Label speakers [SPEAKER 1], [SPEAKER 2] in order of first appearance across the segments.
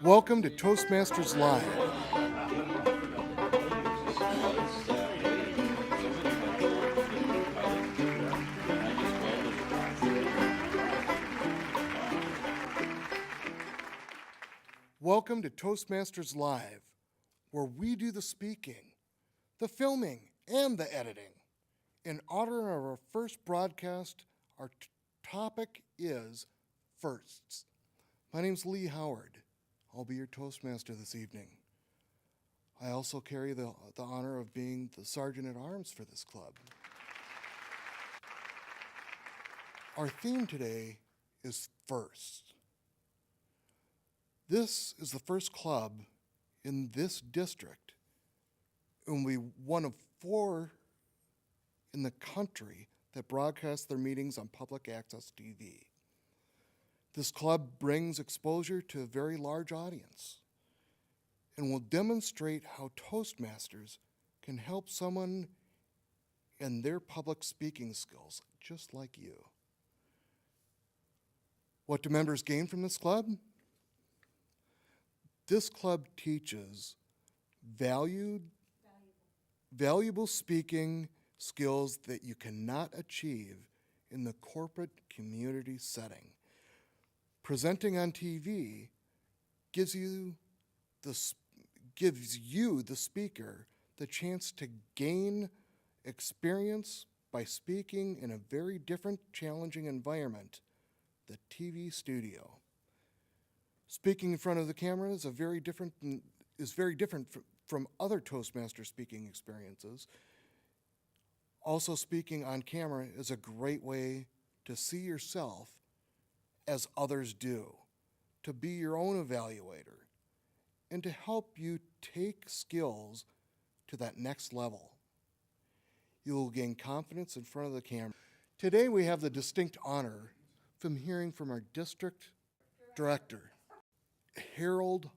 [SPEAKER 1] Welcome to Toastmasters Live. Welcome to Toastmasters Live, where we do the speaking, the filming, and the editing. In honor of our first broadcast, our topic is firsts. My name's Lee Howard. I'll be your Toastmaster this evening. I also carry the honor of being the Sergeant at Arms for this club. Our theme today is first. This is the first club in this district, and we one of 4 in the country that broadcast their meetings on public access TV. This club brings exposure to a very large audience and will demonstrate how Toastmasters can help someone in their public speaking skills, just like you. What do members gain from this club? This club teaches valuable speaking skills that you cannot achieve in the corporate community setting. Presenting on TV gives you, the speaker, the chance to gain experience by speaking in a very different, challenging environment, the TV studio. Speaking in front of the camera is very different from other Toastmaster speaking experiences. Also, speaking on camera is a great way to see yourself as others do, to be your own evaluator, and to help you take skills to that next level. You will gain confidence in front of the camera. Today we have the distinct honor from hearing from our district director, Harold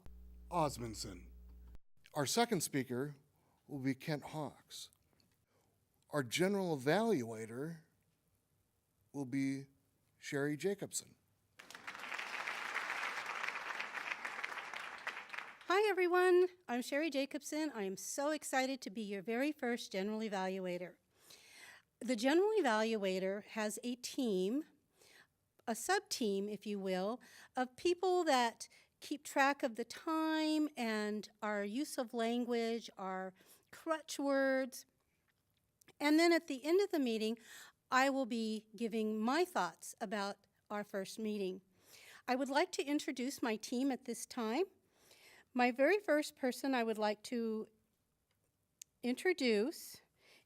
[SPEAKER 1] Osmundson. Our second speaker will be Kent Hawks. Our general evaluator will be Sherry Jacobson.
[SPEAKER 2] Hi everyone, I'm Sherry Jacobson. I am so excited to be your very first general evaluator. The general evaluator has a team, a sub-team, if you will, of people that keep track of the time and our use of language, our crutch words. And then at the end of the meeting, I will be giving my thoughts about our first meeting. I would like to introduce my team at this time. My very first person I would like to introduce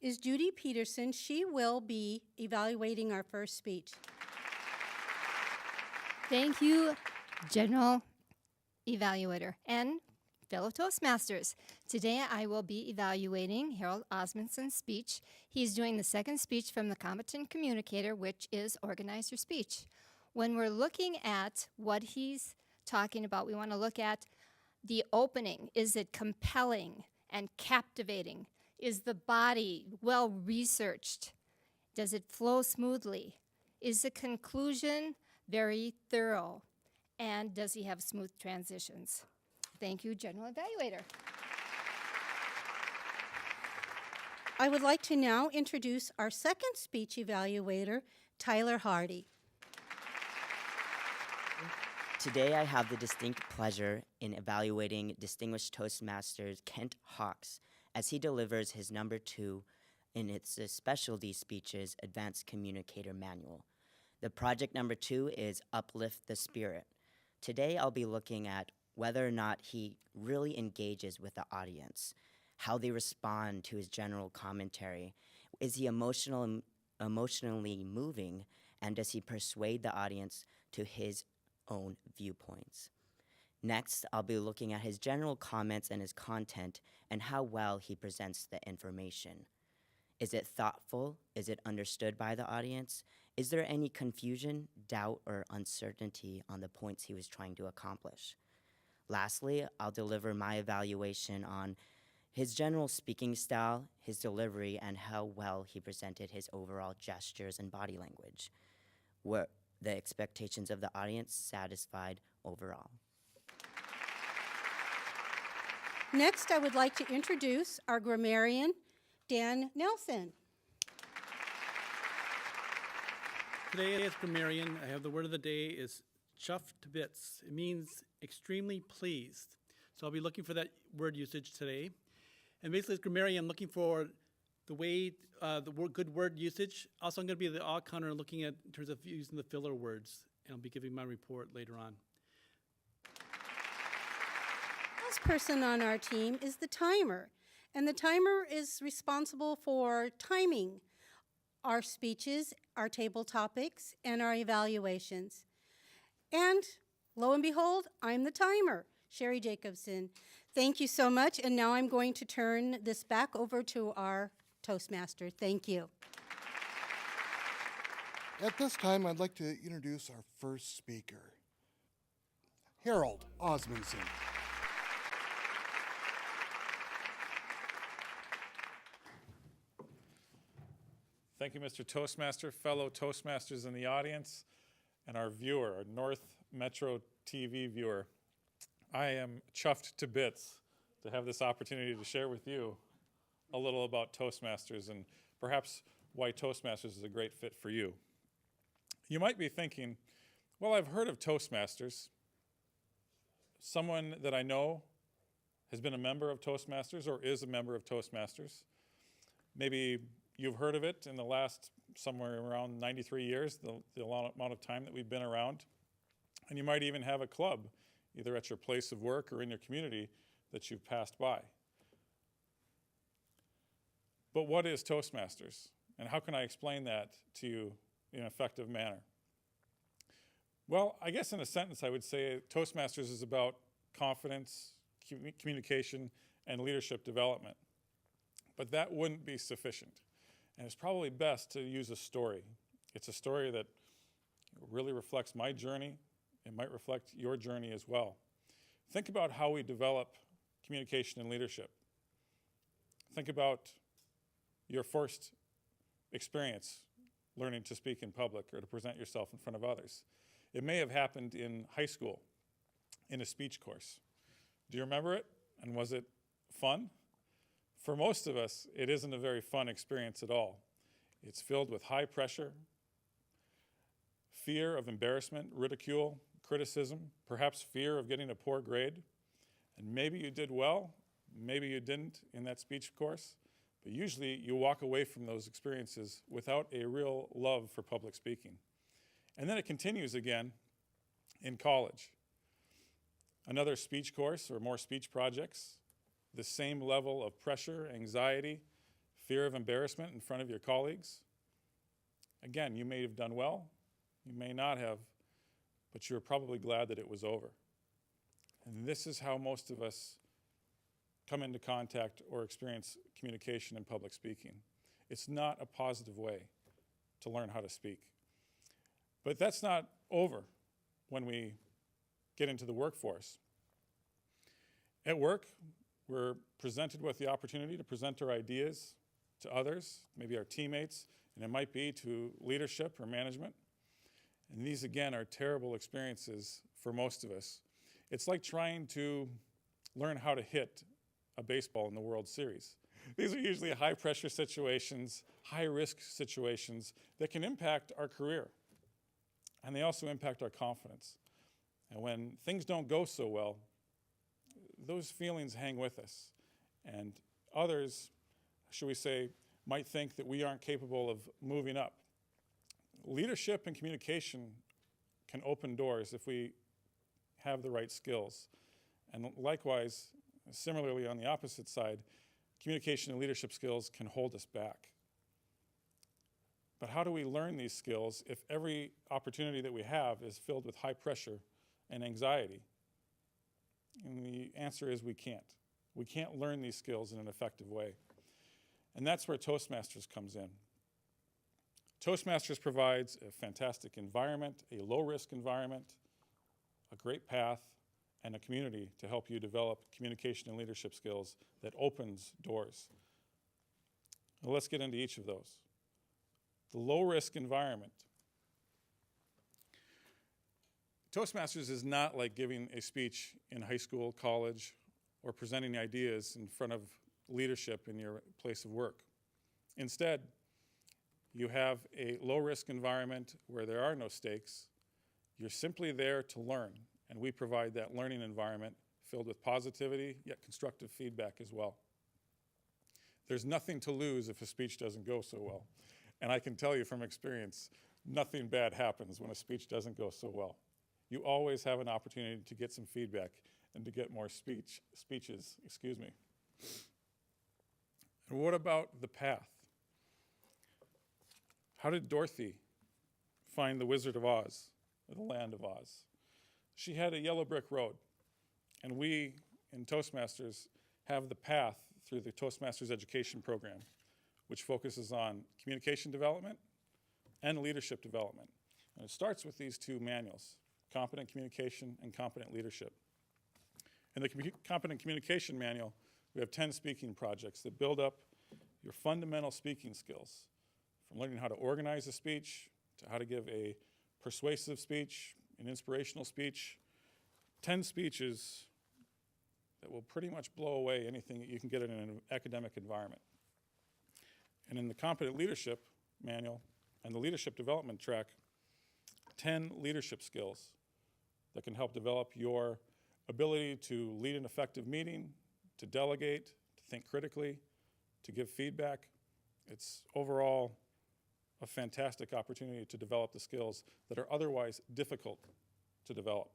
[SPEAKER 2] is Judy Peterson. She will be evaluating our first speech.
[SPEAKER 3] Thank you, General Evaluator and fellow Toastmasters. Today I will be evaluating Harold Osmundson's speech. He's doing the second speech from the Competent Communicator, which is Organize Your Speech. When we're looking at what he's talking about, we want to look at the opening. Is it compelling and captivating? Is the body well researched? Does it flow smoothly? Is the conclusion very thorough? And does he have smooth transitions? Thank you, General Evaluator.
[SPEAKER 2] I would like to now introduce our second speech evaluator, Tyler Hardy.
[SPEAKER 4] Today I have the distinct pleasure in evaluating distinguished Toastmasters Kent Hawks as he delivers his number 2 in its specialty speeches Advanced Communicator Manual. The project number 2 is Uplift the Spirit. Today I'll be looking at whether or not he really engages with the audience, how they respond to his general commentary. Is he emotionally moving, and does he persuade the audience to his own viewpoints? Next, I'll be looking at his general comments and his content and how well he presents the information. Is it thoughtful? Is it understood by the audience? Is there any confusion, doubt, or uncertainty on the points he was trying to accomplish? Lastly, I'll deliver my evaluation on his general speaking style, his delivery, and how well he presented his overall gestures and body language. Were the expectations of the audience satisfied overall?
[SPEAKER 2] Next, I would like to introduce our grammarian, Dan Nelson.
[SPEAKER 5] Today as grammarian, I have the word of the day is chuffed to bits. It means extremely pleased. So I'll be looking for that word usage today. And basically as grammarian, I'm looking for the way, good word usage. Also, I'm going to be the odd counter looking at in terms of using the filler words. And I'll be giving my report later on.
[SPEAKER 2] Last person on our team is the timer. And the timer is responsible for timing our speeches, our table topics, and our evaluations. And lo and behold, I'm the timer, Sherry Jacobson. Thank you so much, and now I'm going to turn this back over to our Toastmaster. Thank you.
[SPEAKER 1] At this time, I'd like to introduce our first speaker, Harold Osmundson.
[SPEAKER 6] Thank you, Mr. Toastmaster, fellow Toastmasters in the audience, and our viewer, our North Metro TV viewer. I am chuffed to bits to have this opportunity to share with you a little about Toastmasters and perhaps why Toastmasters is a great fit for you. You might be thinking, well, I've heard of Toastmasters. Someone that I know has been a member of Toastmasters or is a member of Toastmasters. Maybe you've heard of it in the last somewhere around 93 years, the amount of time that we've been around. And you might even have a club, either at your place of work or in your community, that you've passed by. But what is Toastmasters? And how can I explain that to you in an effective manner? Well, I guess in a sentence I would say Toastmasters is about confidence, communication, and leadership development. But that wouldn't be sufficient. And it's probably best to use a story. It's a story that really reflects my journey. It might reflect your journey as well. Think about how we develop communication and leadership. Think about your first experience learning to speak in public or to present yourself in front of others. It may have happened in high school, in a speech course. Do you remember it? And was it fun? For most of us, it isn't a very fun experience at all. It's filled with high pressure, fear of embarrassment, ridicule, criticism, perhaps fear of getting a poor grade. And maybe you did well, maybe you didn't in that speech course, but usually you walk away from those experiences without a real love for public speaking. And then it continues again in college. Another speech course or more speech projects, the same level of pressure, anxiety, fear of embarrassment in front of your colleagues. Again, you may have done well, you may not have, but you're probably glad that it was over. And this is how most of us come into contact or experience communication and public speaking. It's not a positive way to learn how to speak. But that's not over when we get into the workforce. At work, we're presented with the opportunity to present our ideas to others, maybe our teammates, and it might be to leadership or management. And these, again, are terrible experiences for most of us. It's like trying to learn how to hit a baseball in the World Series. These are usually high-pressure situations, high-risk situations that can impact our career. And they also impact our confidence. And when things don't go so well, those feelings hang with us. And others, should we say, might think that we aren't capable of moving up. Leadership and communication can open doors if we have the right skills. And likewise, similarly on the opposite side, communication and leadership skills can hold us back. But how do we learn these skills if every opportunity that we have is filled with high pressure and anxiety? And the answer is we can't. We can't learn these skills in an effective way. And that's where Toastmasters comes in. Toastmasters provides a fantastic environment, a low-risk environment, a great path, and a community to help you develop communication and leadership skills that opens doors. Well, let's get into each of those. The low-risk environment. Toastmasters is not like giving a speech in high school, college, or presenting ideas in front of leadership in your place of work. Instead, you have a low-risk environment where there are no stakes. You're simply there to learn, and we provide that learning environment filled with positivity, yet constructive feedback as well. There's nothing to lose if a speech doesn't go so well. And I can tell you from experience, nothing bad happens when a speech doesn't go so well. You always have an opportunity to get some feedback and to get more speeches. And what about the path? How did Dorothy find the Wizard of Oz, or the Land of Oz? She had a yellow brick road, and we in Toastmasters have the path through the Toastmasters education program, which focuses on communication development and leadership development. And it starts with these two manuals, Competent Communication and Competent Leadership. In the Competent Communication manual, we have 10 speaking projects that build up your fundamental speaking skills, from learning how to organize a speech, to how to give a persuasive speech, an inspirational speech. 10 speeches that will pretty much blow away anything that you can get in an academic environment. And in the Competent Leadership manual and the Leadership Development track, 10 leadership skills that can help develop your ability to lead an effective meeting, to delegate, to think critically, to give feedback. It's overall a fantastic opportunity to develop the skills that are otherwise difficult to develop.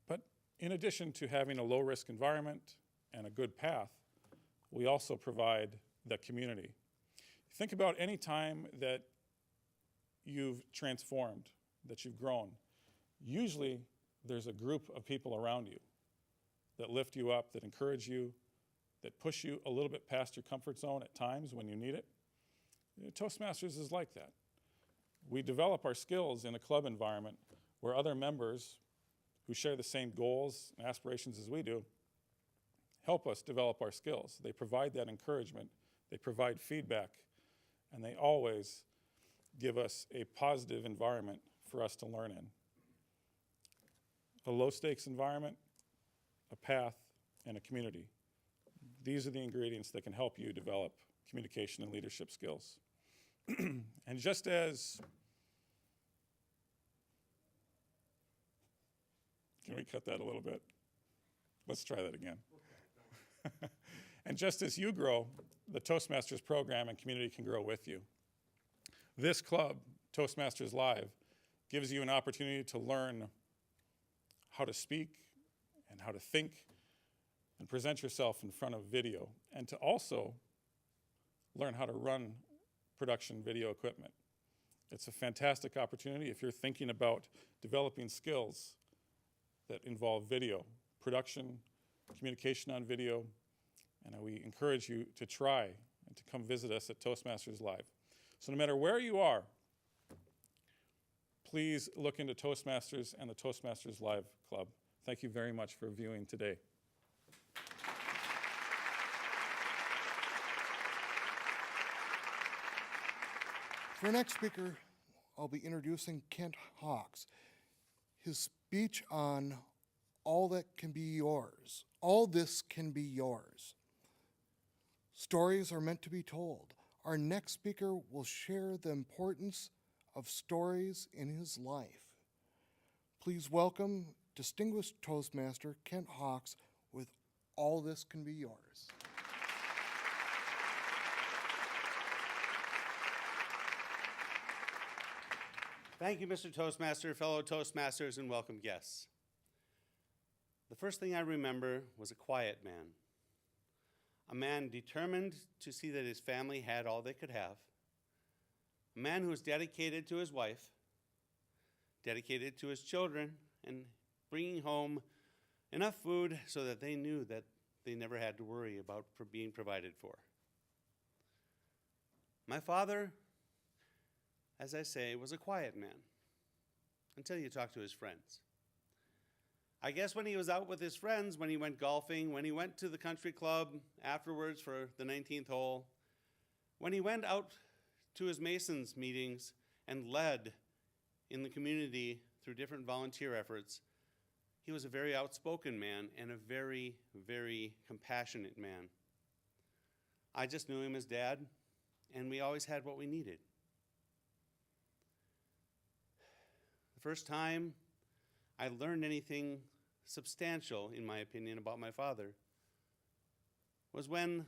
[SPEAKER 6] But in addition to having a low-risk environment and a good path, we also provide the community. Think about any time that you've transformed, that you've grown. Usually, there's a group of people around you that lift you up, that encourage you, that push you a little bit past your comfort zone at times when you need it. Toastmasters is like that. We develop our skills in a club environment where other members who share the same goals and aspirations as we do help us develop our skills. They provide that encouragement, they provide feedback, and they always give us a positive environment for us to learn in. A low-stakes environment, a path, and a community. These are the ingredients that can help you develop communication and leadership skills. And just as, can we cut that a little bit? Let's try that again. And just as you grow, the Toastmasters program and community can grow with you. This club, Toastmasters Live, gives you an opportunity to learn how to speak and how to think and present yourself in front of video, and to also learn how to run production video equipment. It's a fantastic opportunity if you're thinking about developing skills that involve video, production, communication on video, and we encourage you to try and to come visit us at Toastmasters Live. So no matter where you are, please look into Toastmasters and the Toastmasters Live Club. Thank you very much for viewing today.
[SPEAKER 1] For our next speaker, I'll be introducing Kent Hawks. His speech on All That Can Be Yours. All This Can Be Yours. Stories are meant to be told. Our next speaker will share the importance of stories in his life. Please welcome distinguished Toastmaster Kent Hawks with All This Can Be Yours.
[SPEAKER 7] Thank you, Mr. Toastmaster, fellow Toastmasters, and welcome guests. The first thing I remember was a quiet man, a man determined to see that his family had all they could have, a man who was dedicated to his wife, dedicated to his children, and bringing home enough food so that they knew that they never had to worry about being provided for. My father, as I say, was a quiet man until you talk to his friends. I guess when he was out with his friends, when he went golfing, when he went to the country club afterwards for the 19th hole, when he went out to his Masons meetings and led in the community through different volunteer efforts, He was a very outspoken man and a very, very compassionate man. I just knew him as Dad, and we always had what we needed. The first time I learned anything substantial, in my opinion, about my father was when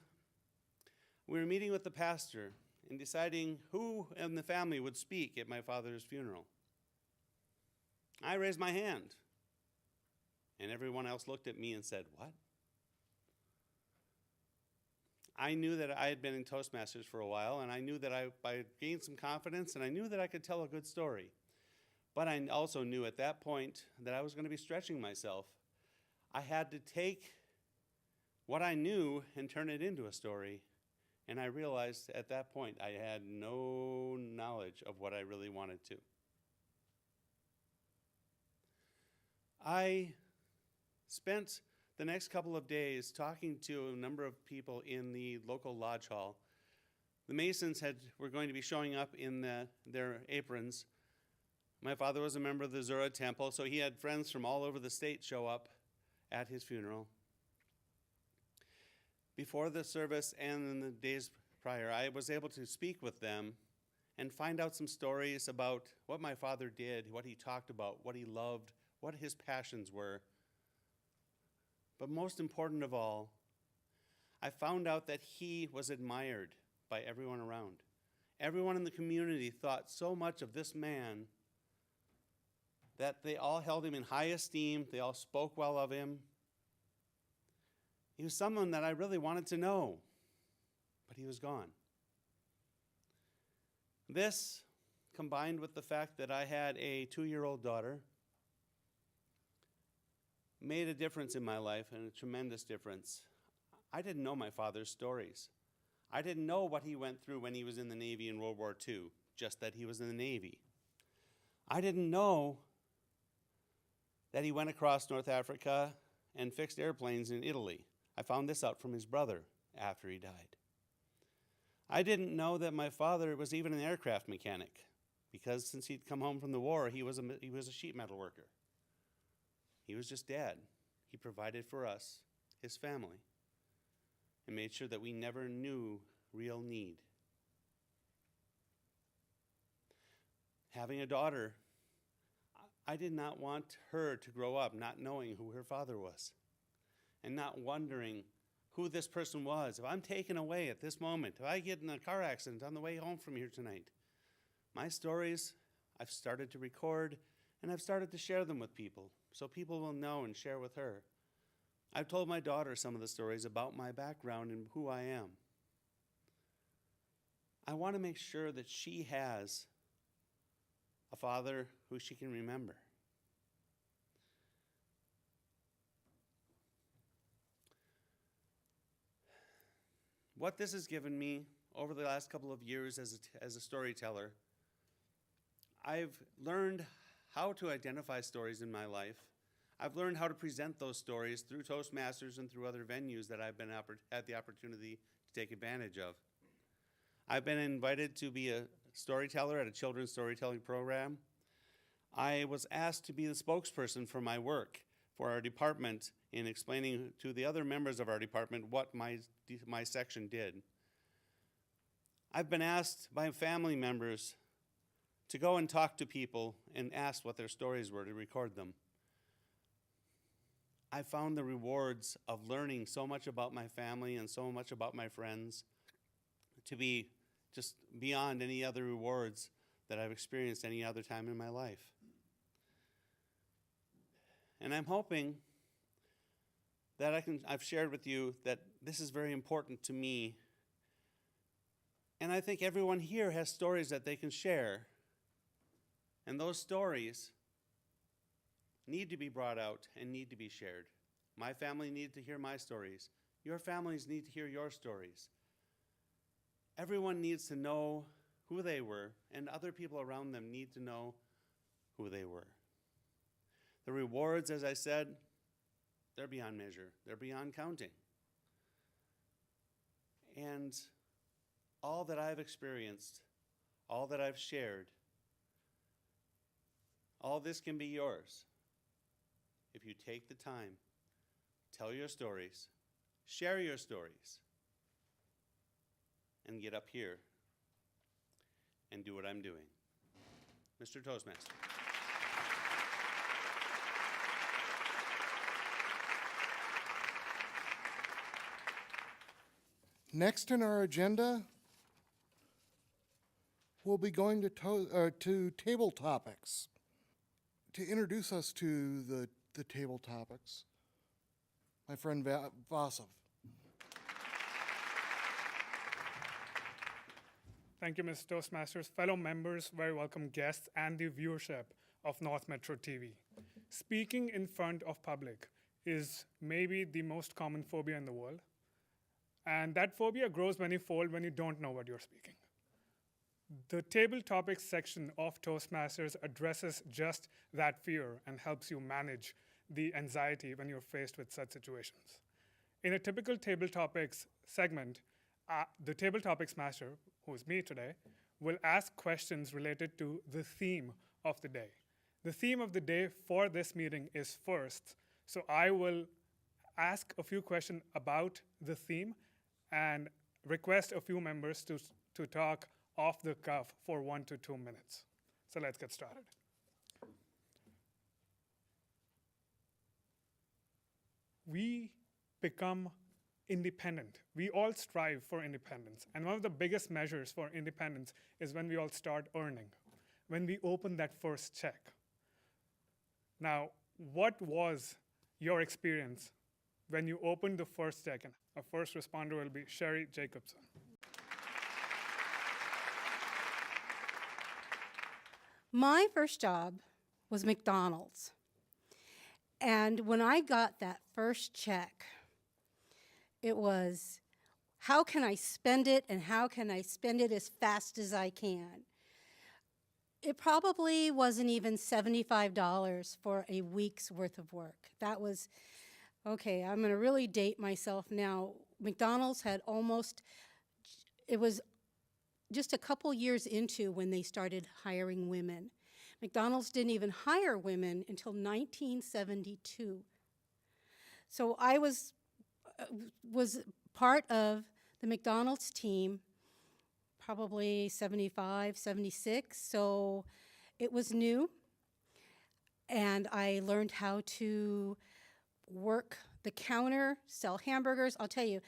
[SPEAKER 7] we were meeting with the pastor and deciding who in the family would speak at my father's funeral. I raised my hand, and everyone else looked at me and said, "What?" I knew that I had been in Toastmasters for a while, and I knew that I gained some confidence, and I knew that I could tell a good story. But I also knew at that point that I was going to be stretching myself. I had to take what I knew and turn it into a story. And I realized at that point I had no knowledge of what I really wanted to. I spent the next couple of days talking to a number of people in the local lodge hall. The Masons were going to be showing up in their aprons. My father was a member of the Zura Temple, so he had friends from all over the state show up at his funeral. Before the service and in the days prior, I was able to speak with them and find out some stories about what my father did, what he talked about, what he loved, what his passions were. But most important of all, I found out that he was admired by everyone around. Everyone in the community thought so much of this man that they all held him in high esteem. They all spoke well of him. He was someone that I really wanted to know, but he was gone. This, combined with the fact that I had a 2-year-old daughter, made a difference in my life, and a tremendous difference. I didn't know my father's stories. I didn't know what he went through when he was in the Navy in World War II, just that he was in the Navy. I didn't know that he went across North Africa and fixed airplanes in Italy. I found this out from his brother after he died. I didn't know that my father was even an aircraft mechanic, because since he'd come home from the war, he was a sheet metal worker. He was just Dad. He provided for us, his family, and made sure that we never knew real need. Having a daughter, I did not want her to grow up not knowing who her father was and not wondering who this person was. If I'm taken away at this moment, if I get in a car accident on the way home from here tonight, my stories I've started to record, and I've started to share them with people so people will know and share with her. I've told my daughter some of the stories about my background and who I am. I want to make sure that she has a father who she can remember. What this has given me over the last couple of years as a storyteller, I've learned how to identify stories in my life. I've learned how to present those stories through Toastmasters and through other venues that I've had the opportunity to take advantage of. I've been invited to be a storyteller at a children's storytelling program. I was asked to be the spokesperson for my work for our department in explaining to the other members of our department what my section did. I've been asked by family members to go and talk to people and ask what their stories were, to record them. I found the rewards of learning so much about my family and so much about my friends to be just beyond any other rewards that I've experienced any other time in my life. And I'm hoping that I've shared with you that this is very important to me. And I think everyone here has stories that they can share. And those stories need to be brought out and need to be shared. My family needs to hear my stories. Your families need to hear your stories. Everyone needs to know who they were, and other people around them need to know who they were. The rewards, as I said, they're beyond measure. They're beyond counting. And all that I've experienced, all that I've shared, all this can be yours if you take the time, tell your stories, share your stories, and get up here and do what I'm doing. Mr. Toastmaster.
[SPEAKER 1] Next in our agenda, we'll be going to table topics. To introduce us to the table topics, my friend Vasov.
[SPEAKER 8] Thank you, Mr. Toastmasters, fellow members, very welcome guests, and the viewership of North Metro TV. Speaking in front of public is maybe the most common phobia in the world. And that phobia grows manifold when you don't know what you're speaking. The table topics section of Toastmasters addresses just that fear and helps you manage the anxiety when you're faced with such situations. In a typical table topics segment, the table topics master, who is me today, will ask questions related to the theme of the day. The theme of the day for this meeting is firsts, so I will ask a few questions about the theme and request a few members to talk off the cuff for 1 to 2 minutes. So let's get started. We become independent. We all strive for independence. And one of the biggest measures for independence is when we all start earning, when we open that first check. Now, what was your experience when you opened the first check? And our first responder will be Sherry Jacobson.
[SPEAKER 2] My first job was McDonald's. And when I got that first check, it was, how can I spend it and how can I spend it as fast as I can? It probably wasn't even $75 for a week's worth of work. That was, okay, I'm going to really date myself now. McDonald's had it was just a couple years into when they started hiring women. McDonald's didn't even hire women until 1972. So I was part of the McDonald's team, probably 75, 76, so it was new. And I learned how to work the counter, sell hamburgers. I'll tell you,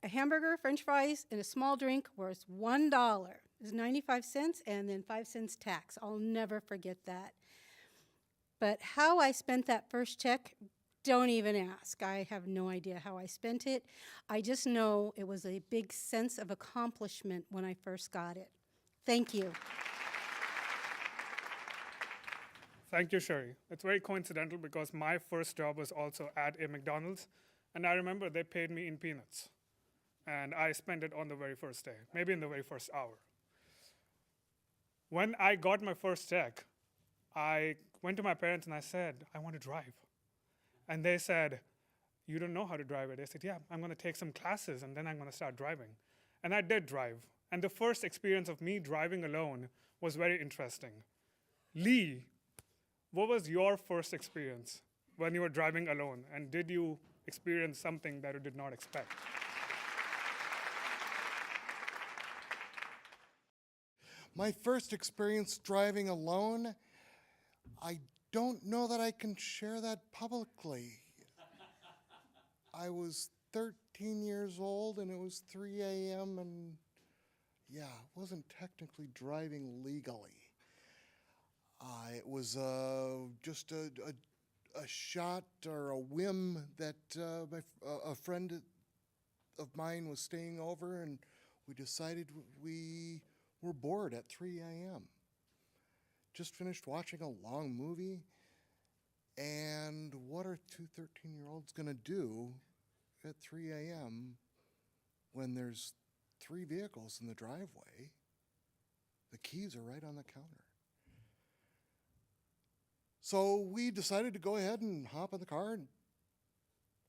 [SPEAKER 2] a hamburger, french fries, and a small drink was $1. It was 95 cents and then 5 cents tax. I'll never forget that. But how I spent that first check, don't even ask. I have no idea how I spent it. I just know it was a big sense of accomplishment when I first got it. Thank you.
[SPEAKER 8] Thank you, Sherry. It's very coincidental because my first job was also at a McDonald's, and I remember they paid me in peanuts. And I spent it on the very first day, maybe in the very first hour. When I got my first check, I went to my parents and I said, I want to drive. And they said, you don't know how to drive it. I said, yeah, I'm going to take some classes and then I'm going to start driving. And I did drive. And the first experience of me driving alone was very interesting. Lee, what was your first experience when you were driving alone? And did you experience something that you did not expect?
[SPEAKER 1] My first experience driving alone, I don't know that I can share that publicly. I was 13 years old and it was 3 a.m. and yeah, I wasn't technically driving legally. It was just a shot or a whim that a friend of mine was staying over and we decided we were bored at 3 a.m. Just finished watching a long movie, and what are two 13-year-olds gonna do at 3 a.m. when there's 3 vehicles in the driveway? The keys are right on the counter. So we decided to go ahead and hop in the car and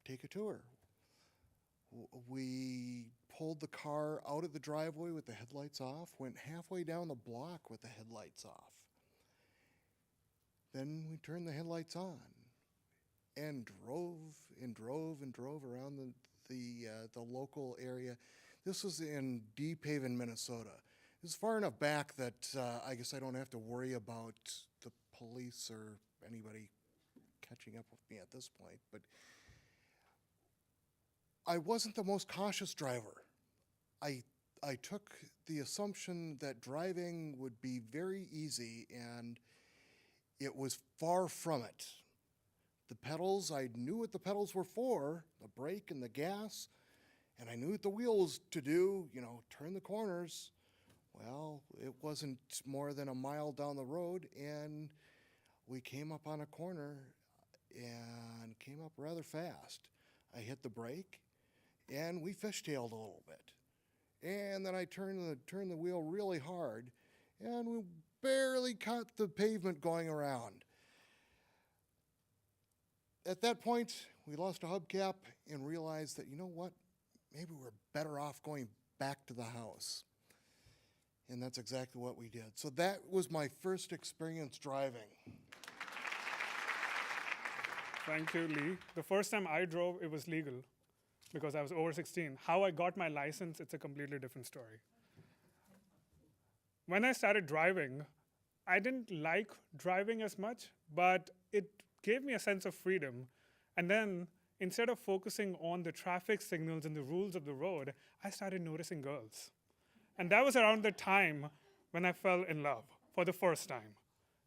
[SPEAKER 1] take a tour. We pulled the car out of the driveway with the headlights off, went halfway down the block with the headlights off. Then we turned the headlights on. and drove around the local area. This was in Deep Haven, Minnesota. It was far enough back that I guess I don't have to worry about the police or anybody catching up with me at this point. But I wasn't the most cautious driver. I took the assumption that driving would be very easy, and it was far from it. The pedals, I knew what the pedals were for, the brake and the gas, and I knew what the wheels to do, turn the corners. Well, it wasn't more than a mile down the road, and we came up on a corner and came up rather fast. I hit the brake, and we fishtailed a little bit. And then I turned the wheel really hard, and we barely caught the pavement going around. At that point, we lost a hubcap and realized that, you know what, maybe we're better off going back to the house. And that's exactly what we did. So that was my first experience driving.
[SPEAKER 8] Thank you, Lee. The first time I drove, it was legal because I was over 16. How I got my license, it's a completely different story. When I started driving, I didn't like driving as much, but it gave me a sense of freedom. And then, instead of focusing on the traffic signals and the rules of the road, I started noticing girls. And that was around the time when I fell in love for the first time.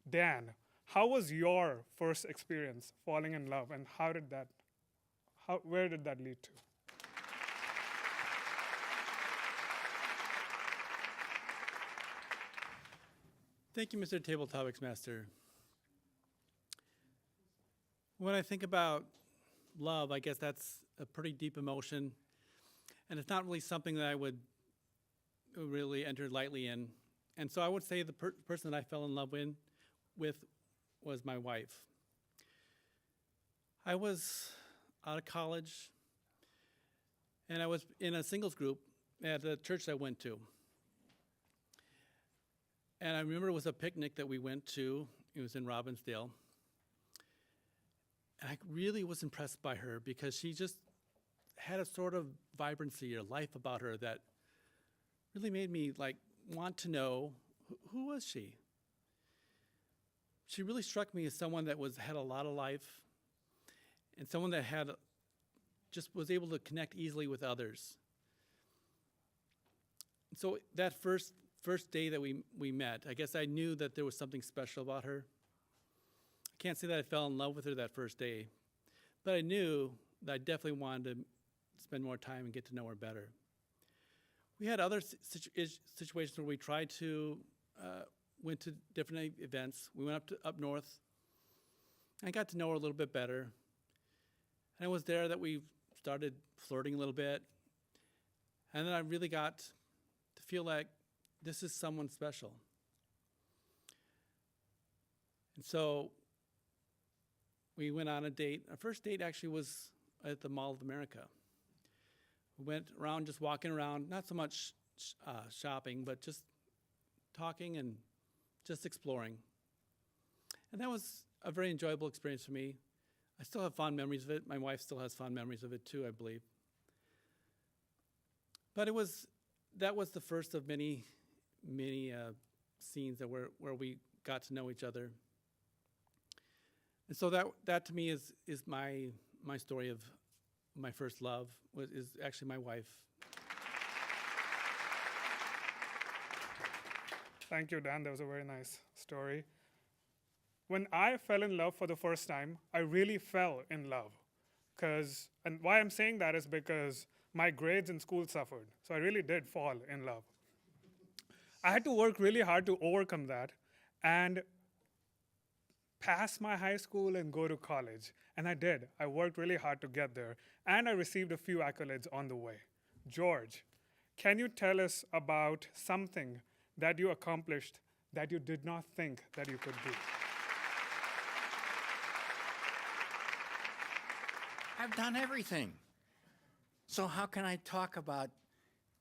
[SPEAKER 8] Dan, how was your first experience falling in love, and where did that lead to?
[SPEAKER 5] Thank you, Mr. Table Topics Master. When I think about love, I guess that's a pretty deep emotion, and it's not really something that I would really enter lightly in. And so I would say the person that I fell in love with was my wife. I was out of college, and I was in a singles group at the church I went to. And I remember it was a picnic that we went to. It was in Robbinsdale. And I really was impressed by her because she just had a sort of vibrancy or life about her that really made me want to know who was she. She really struck me as someone that had a lot of life and someone that just was able to connect easily with others. So that first day that we met, I guess I knew that there was something special about her. I can't say that I fell in love with her that first day, but I knew that I definitely wanted to spend more time and get to know her better. We had other situations where we tried to, went to different events. We went up north. I got to know her a little bit better. And it was there that we started flirting a little bit. And then I really got to feel like this is someone special. And so we went on a date. Our first date actually was at the Mall of America. We went around just walking around, not so much shopping, but just talking and just exploring. And that was a very enjoyable experience for me. I still have fond memories of it. My wife still has fond memories of it too, I believe. But that was the first of many scenes where we got to know each other. And so that to me is my story of my first love, is actually my wife.
[SPEAKER 8] Thank you, Dan. That was a very nice story. When I fell in love for the first time, I really fell in love. And why I'm saying that is because my grades in school suffered. So I really did fall in love. I had to work really hard to overcome that and pass my high school and go to college. And I did. I worked really hard to get there. And I received a few accolades on the way. George, can you tell us about something that you accomplished that you did not think that you could do?
[SPEAKER 9] I've done everything. So how can I talk about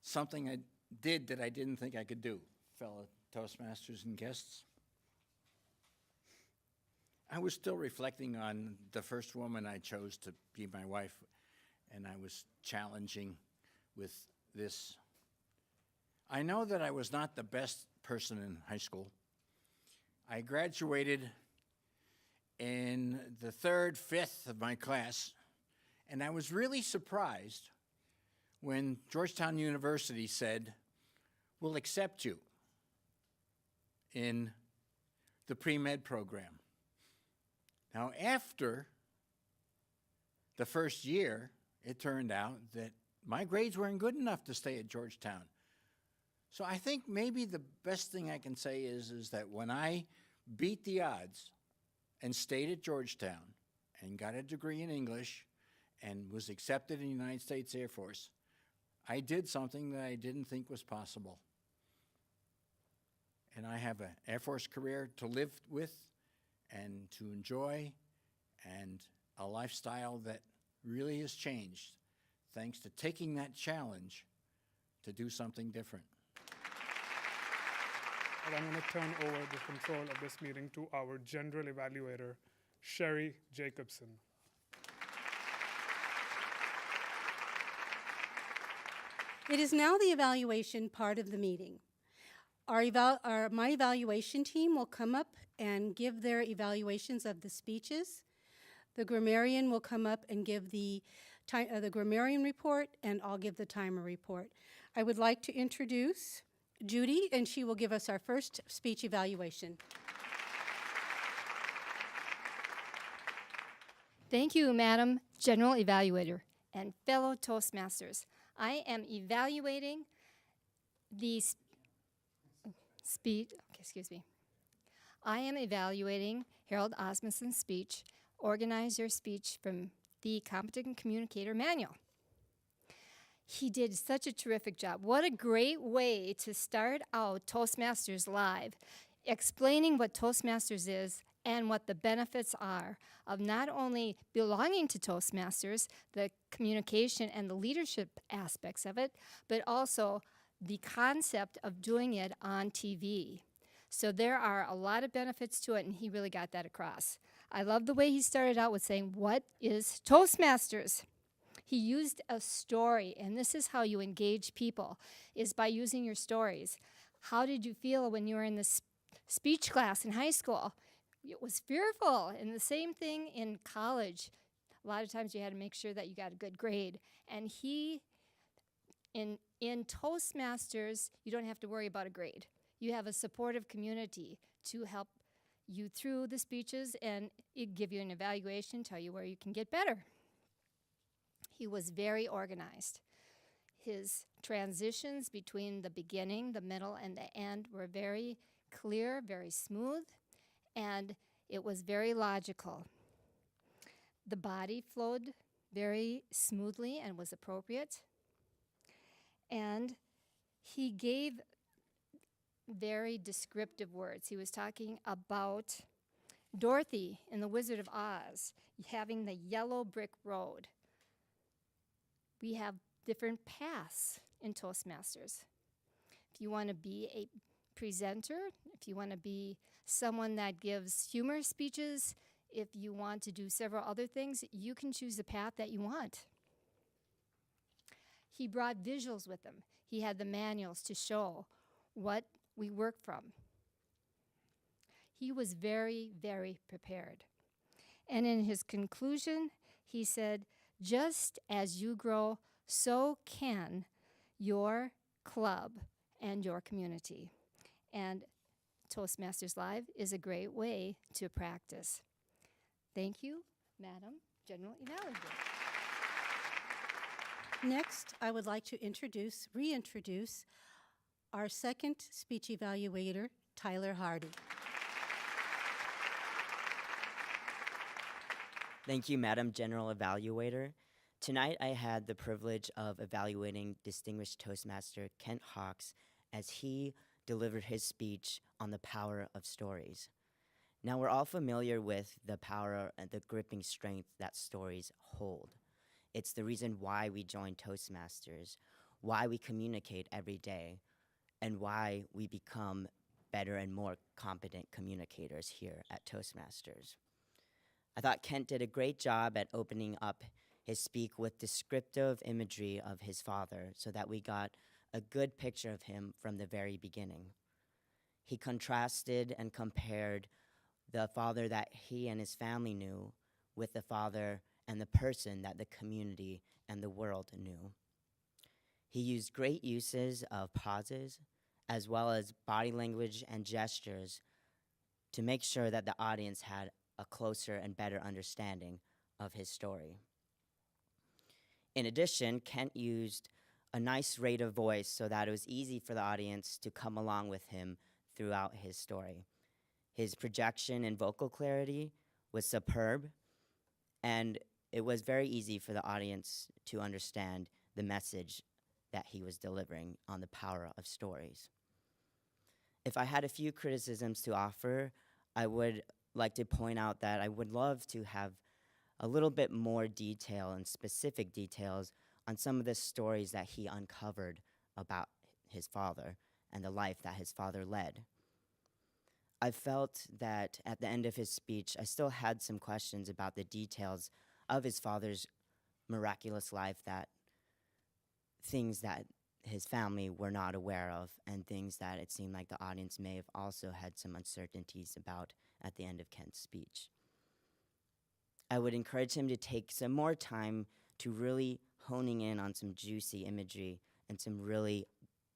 [SPEAKER 9] something I did that I didn't think I could do, fellow Toastmasters and guests? I was still reflecting on the first woman I chose to be my wife, and I was challenging with this. I know that I was not the best person in high school. I graduated in the third, fifth of my class, and I was really surprised when Georgetown University said, "We'll accept you in the pre-med program." Now, after the first year, it turned out that my grades weren't good enough to stay at Georgetown. So I think maybe the best thing I can say is that when I beat the odds and stayed at Georgetown and got a degree in English and was accepted in the United States Air Force, I did something that I didn't think was possible. And I have an Air Force career to live with and to enjoy, and a lifestyle that really has changed thanks to taking that challenge to do something different.
[SPEAKER 8] And I'm going to turn over the control of this meeting to our general evaluator, Sherry Jacobson.
[SPEAKER 2] It is now the evaluation part of the meeting. My evaluation team will come up and give their evaluations of the speeches. The grammarian will come up and give the grammarian report, and I'll give the timer report. I would like to introduce Judy, and she will give us our first speech evaluation.
[SPEAKER 3] Thank you, Madam General Evaluator and fellow Toastmasters. I am evaluating the I am evaluating Harold Osmundson's speech, Organize Your Speech, from the Competent Communicator Manual. He did such a terrific job. What a great way to start out Toastmasters Live, explaining what Toastmasters is and what the benefits are of not only belonging to Toastmasters, the communication and the leadership aspects of it, but also the concept of doing it on TV. So there are a lot of benefits to it, and he really got that across. I love the way he started out with saying, "What is Toastmasters?" He used a story, and this is how you engage people, is by using your stories. How did you feel when you were in the speech class in high school? It was fearful, and the same thing in college. A lot of times you had to make sure that you got a good grade. And in Toastmasters, you don't have to worry about a grade. You have a supportive community to help you through the speeches and give you an evaluation, tell you where you can get better. He was very organized. His transitions between the beginning, the middle, and the end were very clear, very smooth, and it was very logical. The body flowed very smoothly and was appropriate. And he gave very descriptive words. He was talking about Dorothy in The Wizard of Oz, having the yellow brick road. We have different paths in Toastmasters. If you want to be a presenter, if you want to be someone that gives humor speeches, if you want to do several other things, you can choose the path that you want. He brought visuals with him. He had the manuals to show what we work from. He was very, very prepared. And in his conclusion, he said, "Just as you grow, so can your club and your community." And Toastmasters Live is a great way to practice. Thank you, Madam General Evaluator.
[SPEAKER 2] Next, I would like to reintroduce our second speech evaluator, Tyler Hardy.
[SPEAKER 4] Thank you, Madam General Evaluator. Tonight I had the privilege of evaluating distinguished Toastmaster Kent Hawks as he delivered his speech on the power of stories. Now we're all familiar with the power and the gripping strength that stories hold. It's the reason why we join Toastmasters, why we communicate every day, and why we become better and more competent communicators here at Toastmasters. I thought Kent did a great job at opening up his speak with descriptive imagery of his father so that we got a good picture of him from the very beginning. He contrasted and compared the father that he and his family knew with the father and the person that the community and the world knew. He used great uses of pauses as well as body language and gestures to make sure that the audience had a closer and better understanding of his story. In addition, Kent used a nice rate of voice so that it was easy for the audience to come along with him throughout his story. His projection and vocal clarity was superb, and it was very easy for the audience to understand the message that he was delivering on the power of stories. If I had a few criticisms to offer, I would like to point out that I would love to have a little bit more detail and specific details on some of the stories that he uncovered about his father and the life that his father led. I felt that at the end of his speech, I still had some questions about the details of his father's miraculous life, that things that his family were not aware of and things that it seemed like the audience may have also had some uncertainties about at the end of Kent's speech. I would encourage him to take some more time to really honing in on some juicy imagery and some really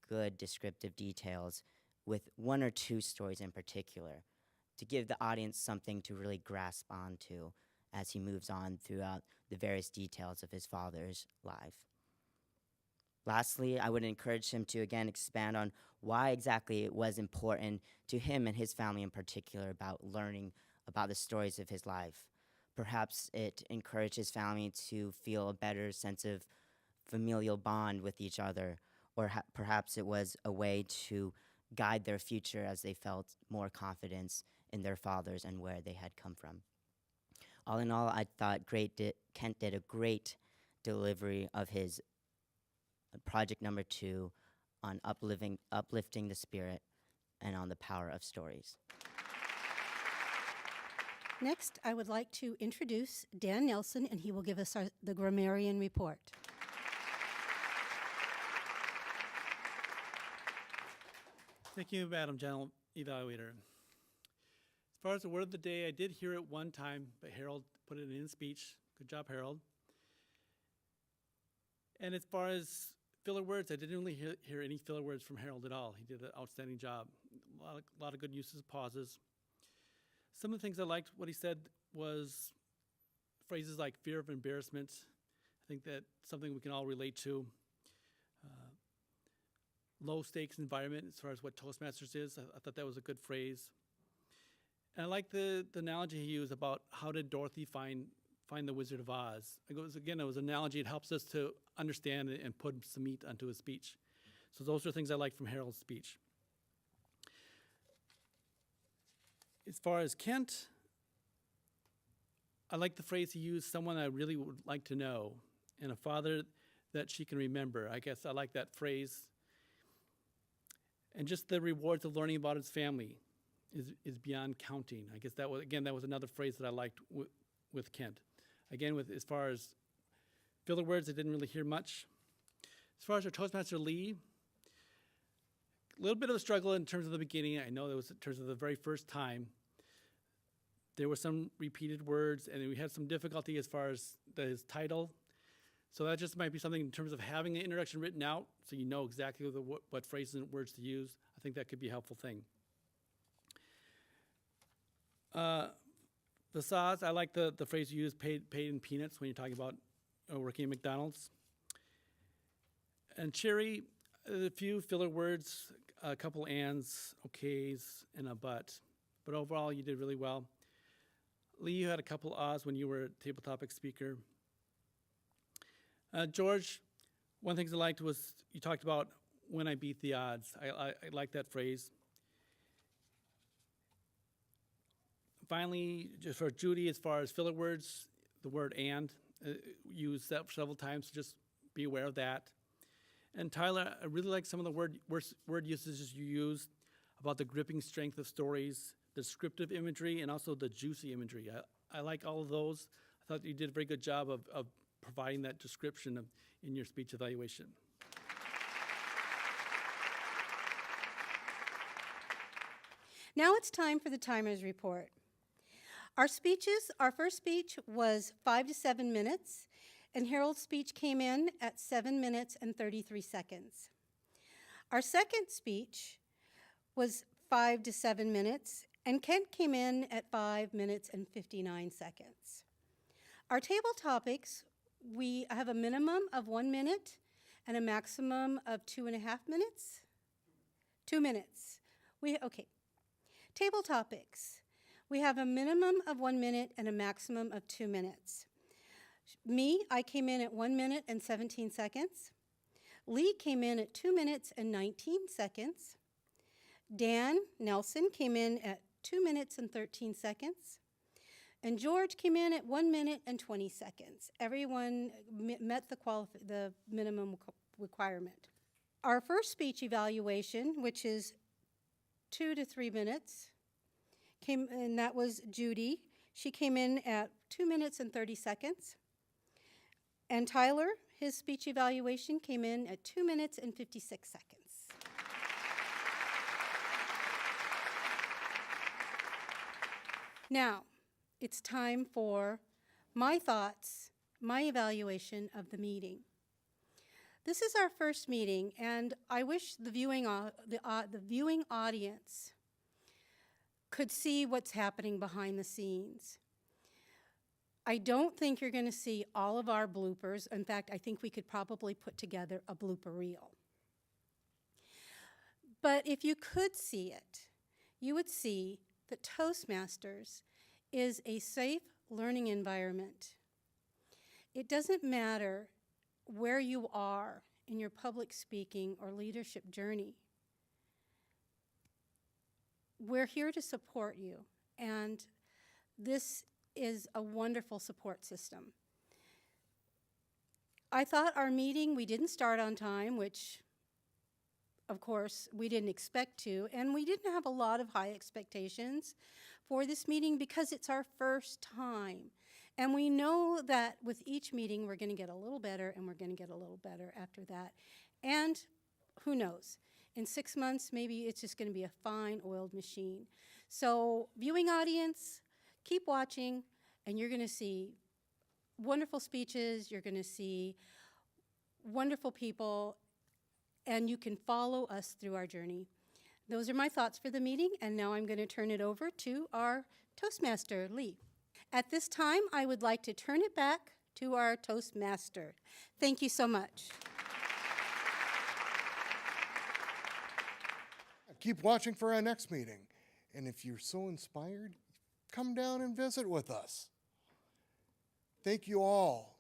[SPEAKER 4] good descriptive details with one or two stories in particular to give the audience something to really grasp onto as he moves on throughout the various details of his father's life. Lastly, I would encourage him to again expand on why exactly it was important to him and his family in particular about learning about the stories of his life. Perhaps it encouraged his family to feel a better sense of familial bond with each other, or perhaps it was a way to guide their future as they felt more confidence in their fathers and where they had come from. All in all, I thought Kent did a great delivery of his project number 2 on uplifting the spirit and on the power of stories.
[SPEAKER 2] Next, I would like to introduce Dan Nelson, and he will give us the grammarian report.
[SPEAKER 5] Thank you, Madam General Evaluator. As far as the word of the day, I did hear it one time, but Harold put it in his speech. Good job, Harold. And as far as filler words, I didn't really hear any filler words from Harold at all. He did an outstanding job. A lot of good uses of pauses. Some of the things I liked what he said was phrases like fear of embarrassment. I think that's something we can all relate to. Low stakes environment as far as what Toastmasters is. I thought that was a good phrase. And I like the analogy he used about how did Dorothy find the Wizard of Oz. It was an analogy. It helps us to understand and put some meat onto his speech. So those are things I like from Harold's speech. As far as Kent, I like the phrase he used, someone I really would like to know, and a father that she can remember. I guess I like that phrase. And just the rewards of learning about his family is beyond counting. I guess that was another phrase that I liked with Kent. Again, as far as filler words, I didn't really hear much. As far as our Toastmaster Lee, a little bit of a struggle in terms of the beginning. I know that was in terms of the very first time. There were some repeated words, and we had some difficulty as far as his title. So that just might be something in terms of having the introduction written out so you know exactly what phrases and words to use. I think that could be a helpful thing. The saws, I like the phrase you used, paid in peanuts, when you're talking about working at McDonald's. And Cherry, a few filler words, a couple ands, okays, and a but. But overall, you did really well. Lee, you had a couple ahs when you were a table topic speaker. George, one of the things I liked was you talked about when I beat the odds. I like that phrase. Finally, just for Judy, as far as filler words, the word and, used several times, so just be aware of that. And Tyler, I really like some of the word usages you used about the gripping strength of stories, the descriptive imagery, and also the juicy imagery. I like all of those. I thought you did a very good job of providing that description in your speech evaluation.
[SPEAKER 2] Now it's time for the timer's report. Our first speech was 5 to 7 minutes, and Harold's speech came in at 7 minutes and 33 seconds. Our second speech was 5 to 7 minutes, and Kent came in at 5 minutes and 59 seconds. Our table topics, we have a minimum of 1 minute and a maximum of 2.5 minutes. 2 minutes. Okay. Table topics. We have a minimum of 1 minute and a maximum of 2 minutes. I came in at 1 minute and 17 seconds. Lee came in at 2 minutes and 19 seconds. Dan Nelson came in at 2 minutes and 13 seconds. And George came in at 1 minute and 20 seconds. Everyone met the minimum requirement. Our first speech evaluation, which is 2 to 3 minutes, and that was Judy. She came in at 2 minutes and 30 seconds. And Tyler, his speech evaluation came in at 2 minutes and 56 seconds. Now, it's time for my thoughts, my evaluation of the meeting. This is our first meeting, and I wish the viewing audience could see what's happening behind the scenes. I don't think you're going to see all of our bloopers. In fact, I think we could probably put together a blooper reel. But if you could see it, you would see that Toastmasters is a safe learning environment. It doesn't matter where you are in your public speaking or leadership journey. We're here to support you, and this is a wonderful support system. I thought our meeting, we didn't start on time, which of course we didn't expect to, and we didn't have a lot of high expectations for this meeting because it's our first time. And we know that with each meeting we're going to get a little better, and we're going to get a little better after that. And who knows? In 6 months, maybe it's just going to be a fine oiled machine. So viewing audience, keep watching, and you're going to see wonderful speeches, you're going to see wonderful people, and you can follow us through our journey. Those are my thoughts for the meeting, and now I'm going to turn it over to our Toastmaster, Lee. At this time, I would like to turn it back to our Toastmaster. Thank you so much.
[SPEAKER 1] Keep watching for our next meeting. And if you're so inspired, come down and visit with us. Thank you all.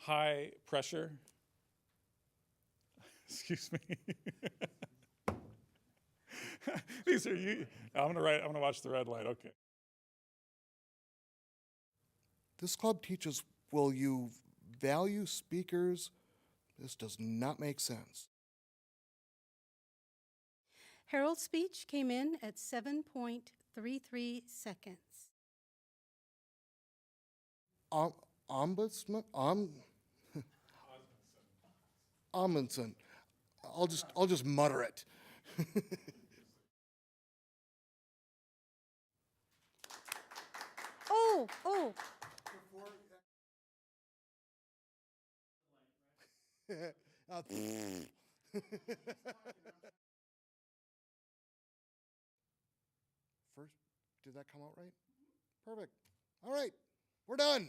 [SPEAKER 6] High pressure. Excuse me. These are you. I'm gonna watch the red light. Okay.
[SPEAKER 1] This club teaches, will you value speakers? This does not make sense.
[SPEAKER 2] Harold's speech came in at 7.33 seconds.
[SPEAKER 1] Osmundson. I'll just mutter it.
[SPEAKER 2] Oh.
[SPEAKER 1] First, did that come out right? Perfect. All right, we're done.